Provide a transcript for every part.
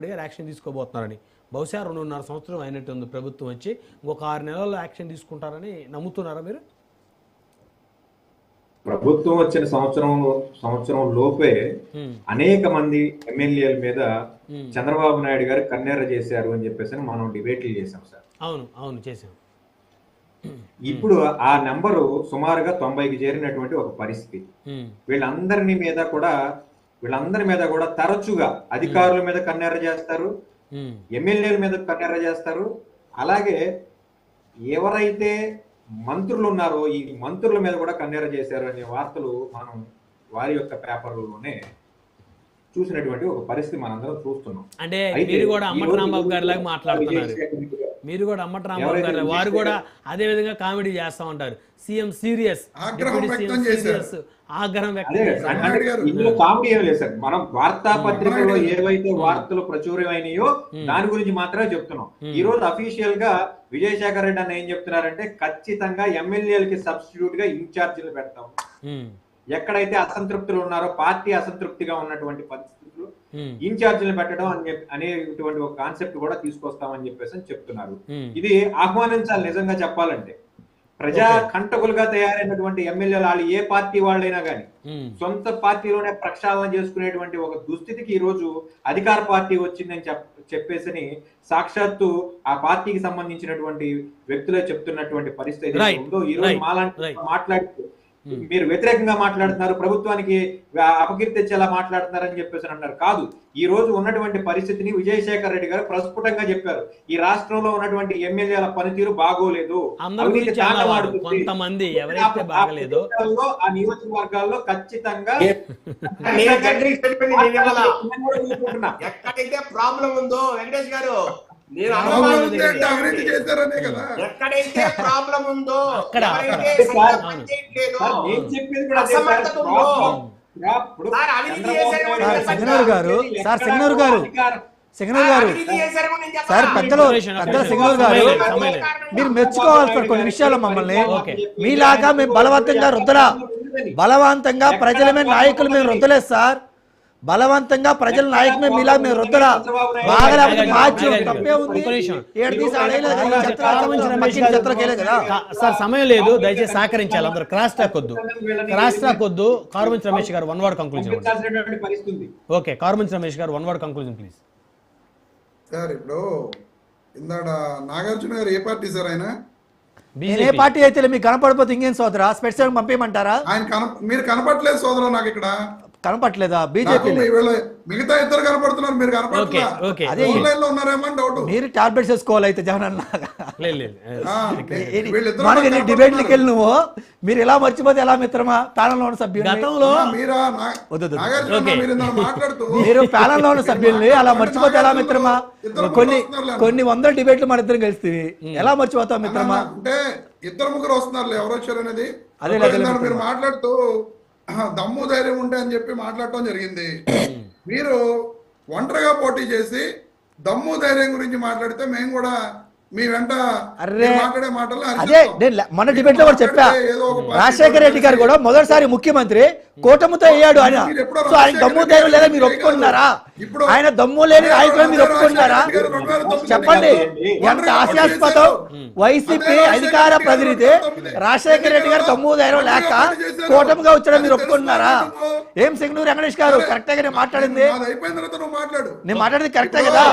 గారు యాక్షన్ తీసుకోబోతున్నారని. బహుశా 2.5 సంవత్సరం అయినట్టుంది ప్రభుత్వం వచ్చి, ఇంకొక 6 నెలల్లో యాక్షన్ తీసుకుంటారని నమ్ముతున్నారా మీరు? ప్రభుత్వం వచ్చిన సంవత్సరం లోపే అనేక మంది ఎమ్మెల్యేల మీద చంద్రబాబు నాయుడు గారు కన్నెర్ర చేశారు అని చెప్పేసి మనం డిబేట్లు చేశాం సార్. అవును చేశాం. ఇప్పుడు ఆ నెంబరు సుమారుగా 90కి చేరినటువంటి ఒక పరిస్థితి. వీళ్ళందరి మీద కూడా తరచుగా అధికారుల మీద కన్నెర్ర చేస్తారు, ఎమ్మెల్యేల మీద కన్నెర్ర చేస్తారు. అలాగే ఎవరైతే మంత్రులు ఉన్నారో ఈ మంత్రుల మీద కూడా కన్నెర్ర చేశారు అనే వార్తలు మనం వారి యొక్క పేపర్లోనే చూసినటువంటి ఒక పరిస్థితి మనందరం చూస్తున్నాం. అంటే మీరు కూడా అమ్మటి రాంబాబు గారి లాగా మాట్లాడుతున్నారు. మీరు కూడా అమ్మటి రాంబాబు గారు వారు కూడా అదే విధంగా కామెడీ చేస్తా ఉంటారు. సీఎం సీరియస్, ఆగ్రహం వ్యక్తం చేశారు. ఇందులో కామెడీ ఏం లేదు సార్. మనం వార్తాపత్రికలో ఏవైతే వార్తలు ప్రచురమైనాయో దాని గురించి మాత్రమే చెప్తున్నాం. ఈ రోజు అఫీషియల్ గా విజయశేఖర్ రెడ్డి అన్న ఏం చెప్తున్నారంటే, ఖచ్చితంగా ఎమ్మెల్యేలకి సబ్స్టిట్యూట్ గా ఇన్ఛార్జీలు పెడతాం. ఎక్కడైతే అసంతృప్తులు ఉన్నారో, పార్టీ అసంతృప్తిగా ఉన్నటువంటి పరిస్థితులు ఇన్ఛార్జీలు పెట్టడం అనేటువంటి ఒక కాన్సెప్ట్ కూడా తీసుకొస్తామని చెప్పేసి చెప్తున్నారు. ఇది ఆహ్వానించాలి. నిజంగా చెప్పాలంటే ప్రజా కంటకులుగా తయారైనటువంటి ఎమ్మెల్యేలు వాళ్ళు ఏ పార్టీ వాళ్ళైనా కానీ సొంత పార్టీలోనే ప్రక్షాళన చేసుకునేటువంటి ఒక దుస్థితికి ఈ రోజు అధికార పార్టీ వచ్చిందని చెప్పేసి సాక్షాత్తు ఆ పార్టీకి సంబంధించినటువంటి వ్యక్తులే చెప్తున్నటువంటి పరిస్థితి ఉందో. ఈ రోజు మాలాంటి మాట్లాడుతూ మీరు వ్యతిరేకంగా మాట్లాడుతున్నారు, ప్రభుత్వానికి అపకీర్తి తెచ్చేలా మాట్లాడుతున్నారని చెప్పేసి అన్నారు. కాదు, ఈ రోజు ఉన్నటువంటి పరిస్థితిని విజయశేఖర్ రెడ్డి గారు ప్రస్ఫుటంగా చెప్పారు. ఈ రాష్ట్రంలో ఉన్నటువంటి ఎమ్మెల్యేల పనితీరు బాగోలేదు, కొంతమంది ఎవరైతే బాగలేదు ఆ నియోజకవర్గాల్లో ఖచ్చితంగా ఎక్కడైతే ప్రాబ్లం ఉందో వెంకటేష్ గారు, ఎక్కడైతే ప్రాబ్లం ఉందో, సింగనూరు గారు సార్, పెద్దలు సింగనూరు గారు మీరు మెచ్చుకోవాలి సార్ కొన్ని విషయాలు. మమ్మల్ని మీలాగా మేము బలవంతంగా ప్రజల మీద నాయకులు మేము రుద్దలేదు సార్. బలవంతంగా ప్రజల నాయకులు మీలా మేము రుద్దరా బాగా తప్పే ఉంది. సార్ సమయం లేదు, దయచేసి సహకరించాలి అందరూ. క్రాస్ టాక్ వద్దు. కారుమంచి రమేష్ గారు 1 word conclusion. Okay, Karumanchi Ramesh గారు 1 వర్డ్ కంక్లూజన్ ప్లీజ్. సార్ ఇప్పుడు ఇందాక నాగార్జున గారు ఏ పార్టీ సార్? ఆయన ఏ పార్టీ అయితే మీకు కనపడిపోతే ఇంకేం సోదరా స్పెట్స్ పంపించమంటారా? ఆయన మీరు కనపడలేదు సోదరా నాకు ఇక్కడ. కనపట్లేదా? బీజేపీ మిగతా ఇద్దరు కనపడుతున్నారు, మీరు కనపడలేదు. ఉన్నారేమో డౌట్. మీరు టాబ్లెట్స్ వేసుకోవాలి అయితే జగన్ అన్న. మనకి డిబేట్లకి వెళ్ళి నువ్వు మీరు ఎలా మర్చిపోతే ఎలా మిత్రమా? ప్యానల్లో ఉన్న సభ్యులు మీరు ప్యానల్లో ఉన్న సభ్యుల్ని అలా మర్చిపోతే ఎలా మిత్రమా? కొన్ని వందల డిబేట్లు మన ఇద్దరం కలిసి ఎలా మర్చిపోతావు మిత్రమా? అంటే 2-3 వస్తున్నారు ఎవరు వచ్చారు అనేది. అదే మీరు మాట్లాడుతూ దమ్ము ధైర్యం ఉంటే అని చెప్పి మాట్లాడటం జరిగింది. మీరు ఒంటరిగా పోటీ చేసి దమ్ము ధైర్యం గురించి మాట్లాడితే మేము కూడా మీ వెంట మాట్లాడే మాటలు అదే మన డిబేట్ లో కూడా చెప్పా. రాజశేఖర రెడ్డి గారు కూడా మొదటిసారి ముఖ్యమంత్రి కూటమితో అయ్యాడు ఆయన. సో ఆయన దమ్ము ధైర్యం లేదా మీరు ఒప్పుకుంటున్నారా? ఆయన దమ్ము లేని నాయకులు మీరు ఒప్పుకుంటున్నారా? చెప్పండి. ఎంత హాస్యాస్పదం. వైసీపీ అధికార ప్రతినిధి రాజశేఖర రెడ్డి గారు దమ్ము ధైర్యం లేక కూటమిగా వచ్చాడని మీరు ఒప్పుకుంటున్నారా? ఏం సింగనూరు వెంకటేష్ గారు కరెక్టే గా నేను మాట్లాడింది? నేను మాట్లాడింది కరెక్టే కదా?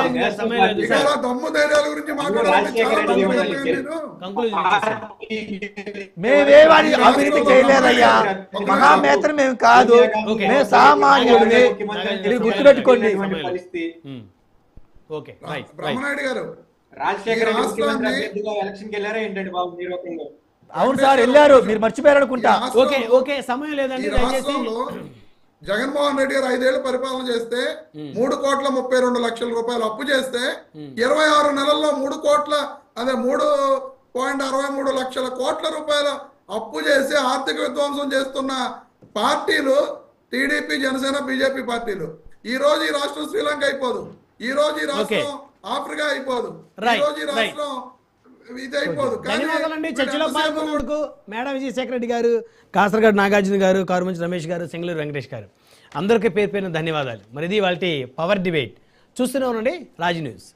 దమ్ము ధైర్యాల గురించి మాట్లాడాలి. మేమేవాడి అభివృద్ధి చేయలేదయ్యా, మహామేత్రం మేము కాదు, మేము సామాన్యుడిని. ఇది గుర్తుపెట్టుకోండి. బ్రహ్మనాయుడు గారు అవును సార్ వెళ్ళారు, మీరు మర్చిపోయారు అనుకుంటా. సమయం లేదండి. జగన్మోహన్ రెడ్డి గారు 5 ఏళ్లు పరిపాలన చేస్తే 3,32,00,000 రూపాయలు అప్పు చేస్తే 26 నెలల్లో 3,63 లక్షల కోట్ల రూపాయల అప్పు చేసి ఆర్థిక విధ్వంసం చేస్తున్న పార్టీలు టీడీపీ, జనసేన, బీజేపీ పార్టీలు. ఈ రోజు ఈ రాష్ట్రం శ్రీలంక అయిపోదు, ఈ రోజు ఈ రాష్ట్రం ఆఫ్రికా అయిపోదు, ఈ రోజు ఈ రాష్ట్రం ధన్యవాదాలండి. చర్చలో పాల్గొన్నందుకు మేడం విజయశేఖర రెడ్డి గారు, కాసరగడ్డ నాగార్జున గారు, కారుమంచి రమేష్ గారు, సింగనూరు వెంకటేష్ గారు, అందరికీ పేరు పేరున ధన్యవాదాలు. మరి ఇది వాళ్ళ పవర్ డిబేట్. చూస్తూనే ఉండండి రాజ్ న్యూస్.